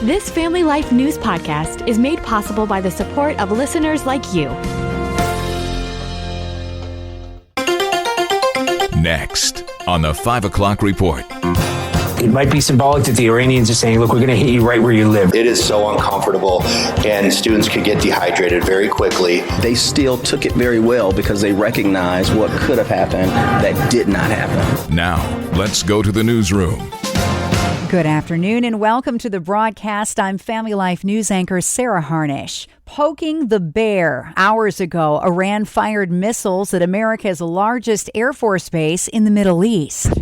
This Family Life News podcast is made possible by the support of listeners like you. Next on the 5 o'clock report. It might be symbolic that the Iranians are saying, look, we're going to hit you right where you live. It is so uncomfortable, and students could get dehydrated very quickly. They still took it very well because they recognize what could have happened that did not happen. Now, let's go to the newsroom. Good afternoon and welcome to the broadcast. I'm Family Life News anchor Sarah Harnish. Poking the bear. Hours ago, Iran fired missiles at America's largest Air Force base in the Middle East.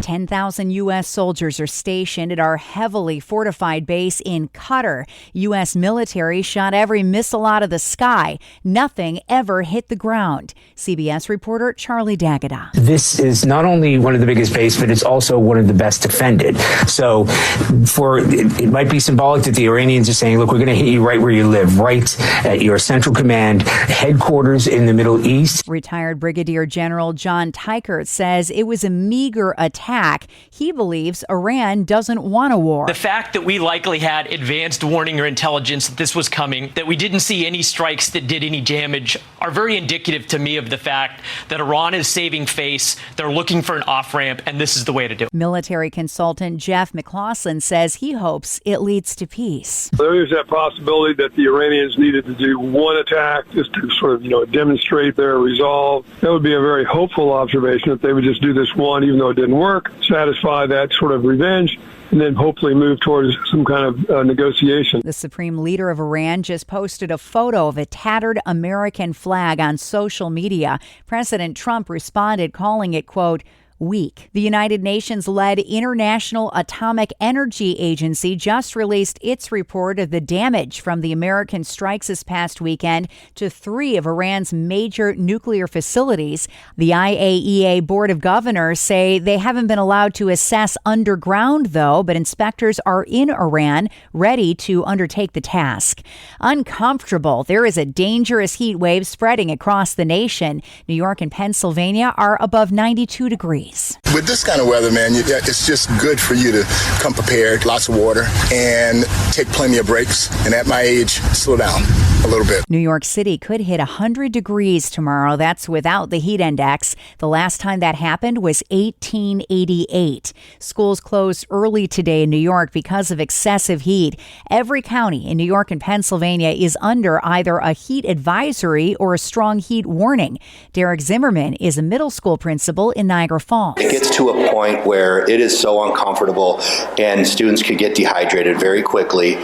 10,000 U.S. soldiers are stationed at our heavily fortified base in Qatar. U.S. military shot every missile out of the sky. Nothing ever hit the ground. CBS reporter Charlie D'Agata. This is not only one of the biggest bases, but it's also one of the best defended. So it might be symbolic that the Iranians are saying, look, we're going to hit you right where you live, right at your central command headquarters in the Middle East. Retired Brigadier General John Teichert says it was a meager attack. He believes Iran doesn't want a war. The fact that we likely had advanced warning or intelligence that this was coming, that we didn't see any strikes that did any damage, are very indicative to me of the fact that Iran is saving face. They're looking for an off-ramp, and this is the way to do it. Military consultant Jeff McLaughlin says he hopes it leads to peace. There is that possibility that the Iranians needed to do one attack just to sort of, demonstrate their resolve. That would be a very hopeful observation if they would just do this one, even though it didn't work, satisfy that sort of revenge, and then hopefully move towards some kind of negotiation. The supreme leader of Iran just posted a photo of a tattered American flag on social media. President Trump responded, calling it, quote, weak. The United Nations-led International Atomic Energy Agency just released its report of the damage from the American strikes this past weekend to 3 of Iran's major nuclear facilities. The IAEA Board of Governors say they haven't been allowed to assess underground, though, but inspectors are in Iran ready to undertake the task. Uncomfortable. There is a dangerous heat wave spreading across the nation. New York and Pennsylvania are above 92 degrees. With this kind of weather, man, it's just good for you to come prepared, lots of water, and take plenty of breaks. And at my age, slow down a little bit. New York City could hit 100 degrees tomorrow. That's without the heat index. The last time that happened was 1888. Schools closed early today in New York because of excessive heat. Every county in New York and Pennsylvania is under either a heat advisory or a strong heat warning. Derek Zimmerman is a middle school principal in Niagara Falls. It gets to a point where it is so uncomfortable, and students could get dehydrated very quickly,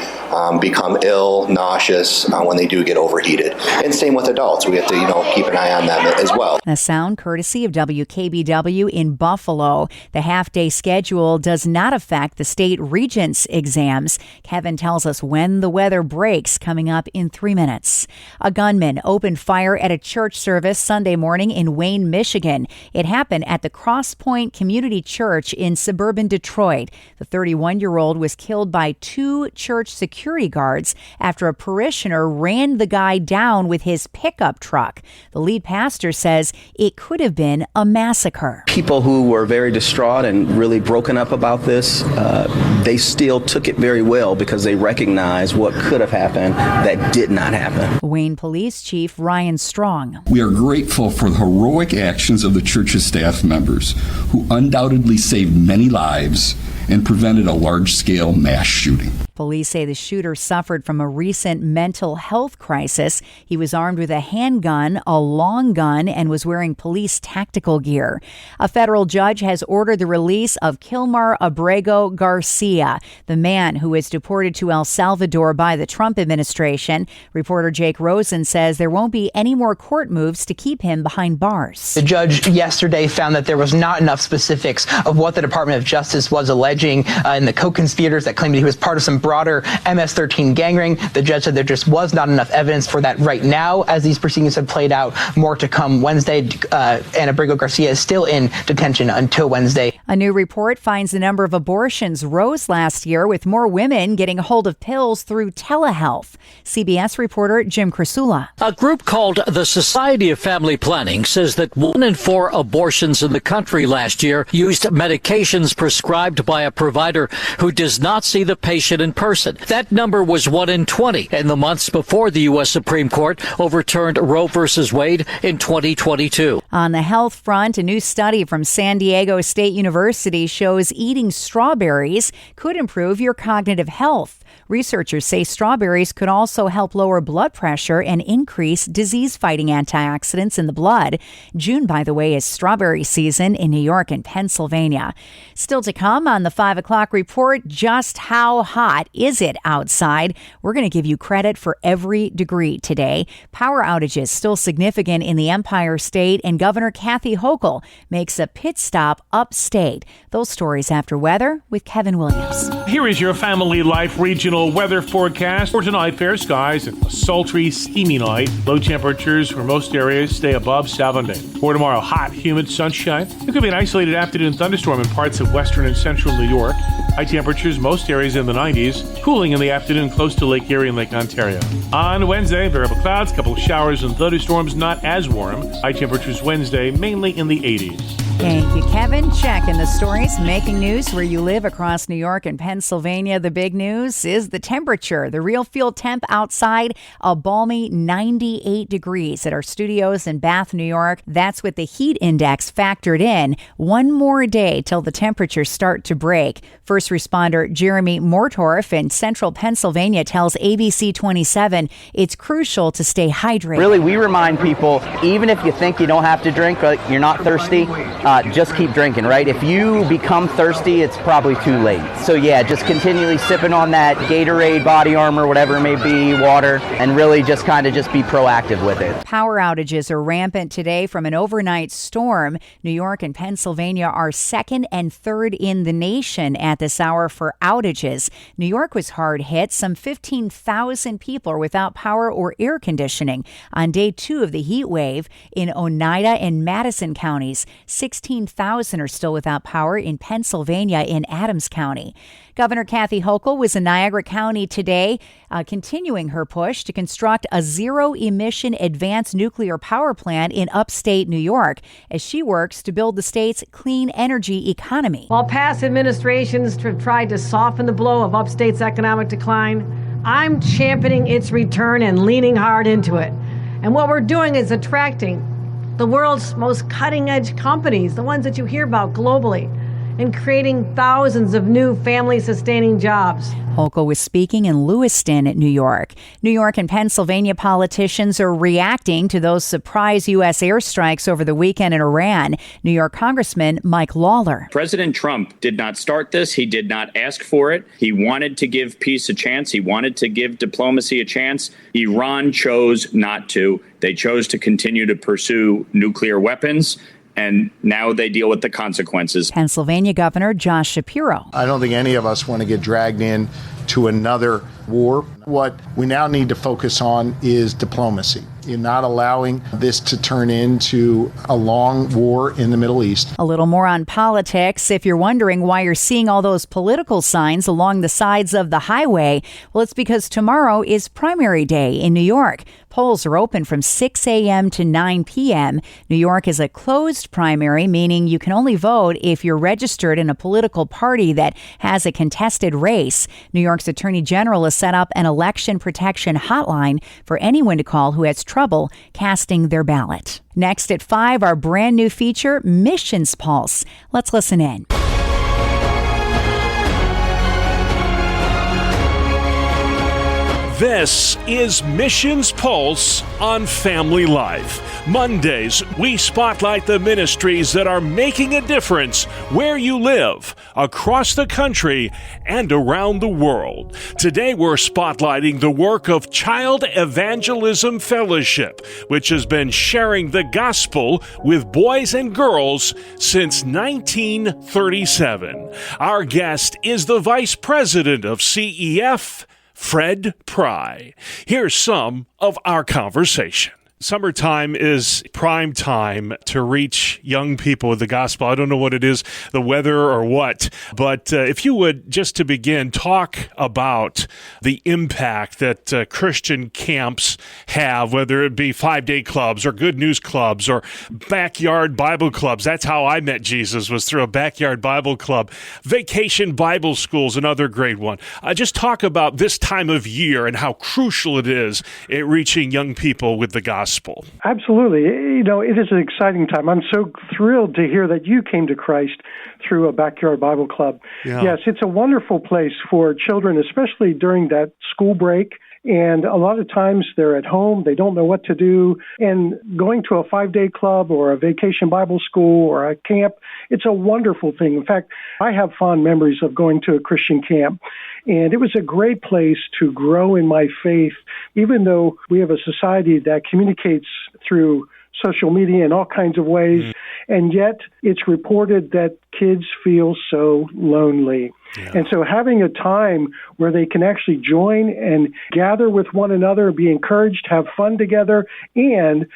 become ill, nauseous when they do get overheated. And same with adults. We have to, keep an eye on them as well. A sound courtesy of WKBW in Buffalo. The half-day schedule does not affect the state regents exams. Kevin tells us when the weather breaks, coming up in 3 minutes. A gunman opened fire at a church service Sunday morning in Wayne, Michigan. It happened at the Cross Point Community Church in suburban Detroit. The 31-year-old was killed by 2 church security guards after a parishioner ran the guy down with his pickup truck. The lead pastor says it could have been a massacre. People who were very distraught and really broken up about this, they still took it very well because they recognize what could have happened that did not happen. Wayne Police Chief Ryan Strong. We are grateful for the heroic actions of the church's staff members who undoubtedly saved many lives and prevented a large-scale mass shooting. Police say the shooter suffered from a recent mental health crisis. He was armed with a handgun, a long gun, and was wearing police tactical gear. A federal judge has ordered the release of Kilmar Abrego Garcia, the man who was deported to El Salvador by the Trump administration. Reporter Jake Rosen says there won't be any more court moves to keep him behind bars. The judge yesterday found that there was not enough specifics of what the Department of Justice was alleging alleging and the co-conspirators that claimed that he was part of some broader MS-13 gang ring. The judge said there just was not enough evidence for that right now as these proceedings have played out. More to come Wednesday. Ana Abrego Garcia is still in detention until Wednesday. A new report finds the number of abortions rose last year, with more women getting a hold of pills through telehealth. CBS reporter Jim Krasula. A group called the Society of Family Planning says that 1 in 4 abortions in the country last year used medications prescribed by a provider who does not see the patient in person. That number was 1 in 20 in the months before the U.S. Supreme Court overturned Roe versus Wade in 2022. On the health front, a new study from San Diego State University shows eating strawberries could improve your cognitive health. Researchers say strawberries could also help lower blood pressure and increase disease-fighting antioxidants in the blood. June, by the way, is strawberry season in New York and Pennsylvania. Still to come on the 5 o'clock report, just how hot is it outside? We're going to give you credit for every degree today. Power outages still significant in the Empire State, and Governor Kathy Hochul makes a pit stop upstate. Those stories after weather with Kevin Williams. Here is your Family Life regional weather forecast. For tonight, fair skies and a sultry, steamy night. Low temperatures for most areas stay above 70. For tomorrow, hot, humid sunshine. There could be an isolated afternoon thunderstorm in parts of western and central New York. High temperatures, most areas in the 90s. Cooling in the afternoon close to Lake Erie and Lake Ontario. On Wednesday, variable clouds, couple of showers and thunderstorms, not as warm. High temperatures Wednesday, mainly in the 80s. Thank you, Kevin. Checking the stories making news where you live across New York and Pennsylvania. The big news is the temperature. The real field temp outside, a balmy 98 degrees at our studios in Bath, New York. That's with the heat index factored in. One more day till the temperatures start to break. First responder Jeremy Mortorf in central Pennsylvania tells ABC 27 it's crucial to stay hydrated. Really, we remind people, even if you think you don't have to drink, but you're not thirsty, just keep drinking, right? If you become thirsty, it's probably too late. So yeah, just continually sipping on that Gatorade, Body Armor, whatever it may be, water, and really just kind of just be proactive with it. Power outages are rampant today from an overnight storm. New York and Pennsylvania are second and third in the nation at this hour for outages. New York was hard hit. Some 15,000 people are without power or air conditioning on day 2 of the heat wave in Oneida and Madison counties. 16,000 are still without power in Pennsylvania in Adams County. Governor Kathy Hochul was in Niagara County today, continuing her push to construct a zero-emission advanced nuclear power plant in upstate New York as she works to build the state's clean energy economy. While past administrations tried to soften the blow of upstate's economic decline, I'm championing its return and leaning hard into it. And what we're doing is attracting the world's most cutting-edge companies, the ones that you hear about globally, and creating thousands of new family-sustaining jobs. Hochul was speaking in Lewiston, New York. New York and Pennsylvania politicians are reacting to those surprise U.S. airstrikes over the weekend in Iran. New York Congressman Mike Lawler. President Trump did not start this. He did not ask for it. He wanted to give peace a chance. He wanted to give diplomacy a chance. Iran chose not to. They chose to continue to pursue nuclear weapons. And now they deal with the consequences. Pennsylvania Governor Josh Shapiro. I don't think any of us want to get dragged in to another war. What we now need to focus on is diplomacy. You're not allowing this to turn into a long war in the Middle East. A little more on politics. If you're wondering why you're seeing all those political signs along the sides of the highway, well, it's because tomorrow is primary day in New York. Polls are open from 6 a.m. to 9 p.m. New York is a closed primary, meaning you can only vote if you're registered in a political party that has a contested race. New York's Attorney General has set up an election protection hotline for anyone to call who has trouble casting their ballot. Next at 5, our brand new feature, Missions Pulse. Let's listen in. This is Missions Pulse on Family Life. Mondays, we spotlight the ministries that are making a difference where you live, across the country, and around the world. Today, we're spotlighting the work of Child Evangelism Fellowship, which has been sharing the gospel with boys and girls since 1937. Our guest is the Vice President of CEF, Fred Pry. Here's some of our conversation. Summertime is prime time to reach young people with the gospel. I don't know what it is, the weather or what, but if you would, just to begin, talk about the impact that Christian camps have, whether it be 5-day clubs or good news clubs or backyard Bible clubs. That's how I met Jesus, was through a backyard Bible club. Vacation Bible schools, another great one. Just talk about this time of year and how crucial it is at reaching young people with the gospel. Absolutely. You know, it is an exciting time. I'm so thrilled to hear that you came to Christ through a backyard Bible club. Yeah. Yes, it's a wonderful place for children, especially during that school break. And a lot of times they're at home, they don't know what to do. And going to a 5-day club or a vacation Bible school or a camp, it's a wonderful thing. In fact, I have fond memories of going to a Christian camp. And it was a great place to grow in my faith, even though we have a society that communicates through social media in all kinds of ways. And yet it's reported that kids feel so lonely. Yeah. And so having a time where they can actually join and gather with one another, be encouraged, have fun together, and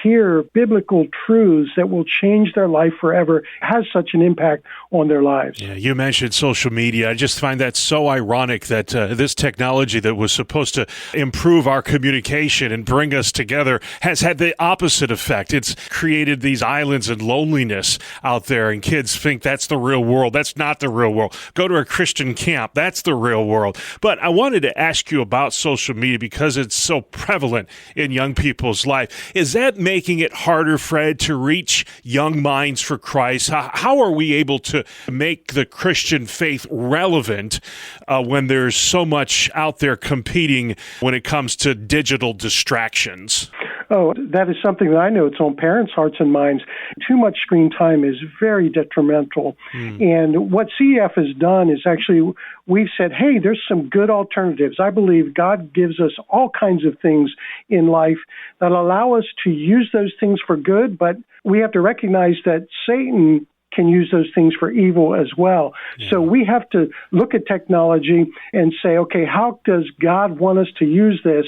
hear biblical truths that will change their life forever has such an impact on their lives. Yeah, you mentioned social media. I just find that so ironic that this technology that was supposed to improve our communication and bring us together has had the opposite effect. It's created these islands and loneliness out there, and kids think that's the real world. That's not the real world. Go to a Christian camp. That's the real world. But I wanted to ask you about social media because it's so prevalent in young people's life. Is that making it harder, Fred, to reach young minds for Christ? How are we able to make the Christian faith relevant when there's so much out there competing when it comes to digital distractions? Oh, that is something that I know it's on parents' hearts and minds. Too much screen time is very detrimental. And what CEF has done is actually we've said, hey, there's some good alternatives. I believe God gives us all kinds of things in life that allow us to use those things for good, but we have to recognize that Satan can use those things for evil as well. Yeah. So we have to look at technology and say, okay, how does God want us to use this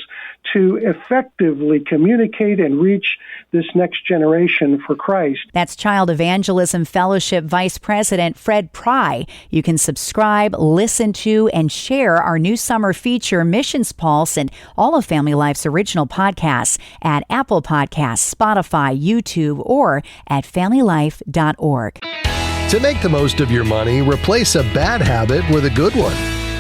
to effectively communicate and reach this next generation for Christ? That's Child Evangelism Fellowship Vice President Fred Pry. You can subscribe, listen to, and share our new summer feature, Missions Pulse, and all of Family Life's original podcasts at Apple Podcasts, Spotify, YouTube, or at familylife.org. To make the most of your money, replace a bad habit with a good one.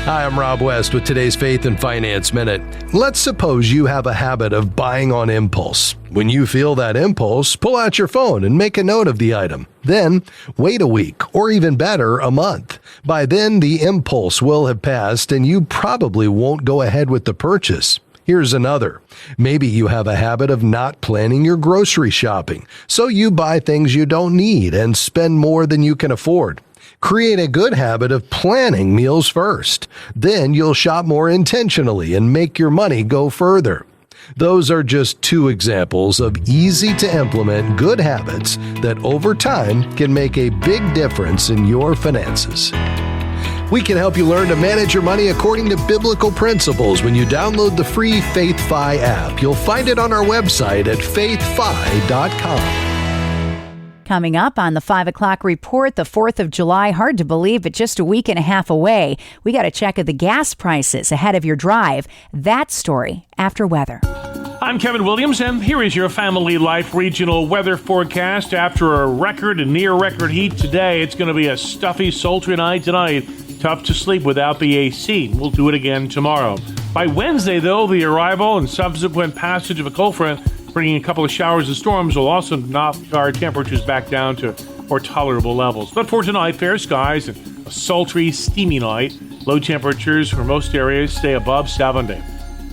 Hi, I'm Rob West with today's Faith and Finance Minute. Let's suppose you have a habit of buying on impulse. When you feel that impulse, pull out your phone and make a note of the item. Then, wait a week, or even better, a month. By then, the impulse will have passed and you probably won't go ahead with the purchase. Here's another. Maybe you have a habit of not planning your grocery shopping, so you buy things you don't need and spend more than you can afford. Create a good habit of planning meals first. Then you'll shop more intentionally and make your money go further. Those are just two examples of easy-to-implement good habits that over time can make a big difference in your finances. We can help you learn to manage your money according to biblical principles when you download the free FaithFi app. You'll find it on our website at faithfi.com. Coming up on the 5 o'clock report, the 4th of July, hard to believe, but just a week and a half away. We got to check the gas prices ahead of your drive. That story after weather. I'm Kevin Williams, and here is your Family Life regional weather forecast. After a record and near record heat today, it's going to be a stuffy, sultry night tonight. Tough to sleep without the AC. We'll do it again tomorrow. By Wednesday, though, the arrival and subsequent passage of a cold front, bringing a couple of showers and storms, will also knock our temperatures back down to more tolerable levels. But for tonight, fair skies and a sultry, steamy night. Low temperatures for most areas stay above 70.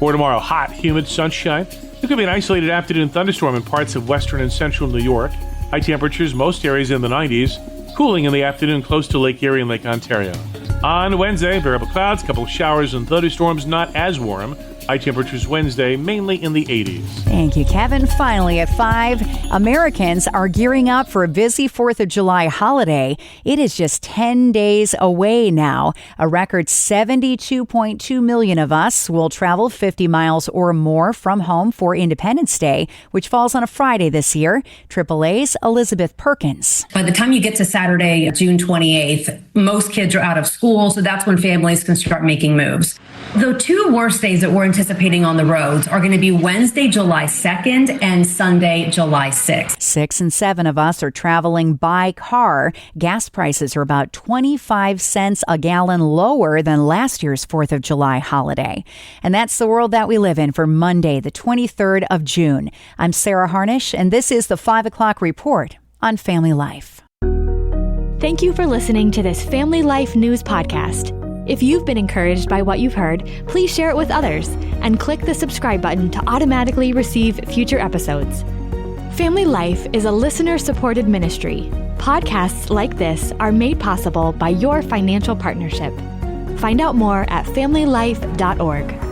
For tomorrow, hot, humid sunshine. There could be an isolated afternoon thunderstorm in parts of western and central New York. High temperatures, most areas in the 90s. Cooling in the afternoon close to Lake Erie and Lake Ontario. On Wednesday, variable clouds, couple of showers and thunderstorms, not as warm. High temperatures Wednesday, mainly in the 80s. Thank you, Kevin. Finally, at 5, Americans are gearing up for a busy 4th of July holiday. It is just 10 days away now. A record 72.2 million of us will travel 50 miles or more from home for Independence Day, which falls on a Friday this year. AAA's Elizabeth Perkins. By the time you get to Saturday, June 28th, most kids are out of school, so that's when families can start making moves. The 2 worst days that we're anticipating on the roads are going to be Wednesday, July 2nd and Sunday, July 6th. 6 and 7 of us are traveling by car. Gas prices are about 25 cents a gallon lower than last year's 4th of July holiday. And that's the world that we live in for Monday, the 23rd of June. I'm Sarah Harnish, and this is the 5 o'clock report on Family Life. Thank you for listening to this Family Life News podcast. If you've been encouraged by what you've heard, please share it with others and click the subscribe button to automatically receive future episodes. Family Life is a listener-supported ministry. Podcasts like this are made possible by your financial partnership. Find out more at familylife.org.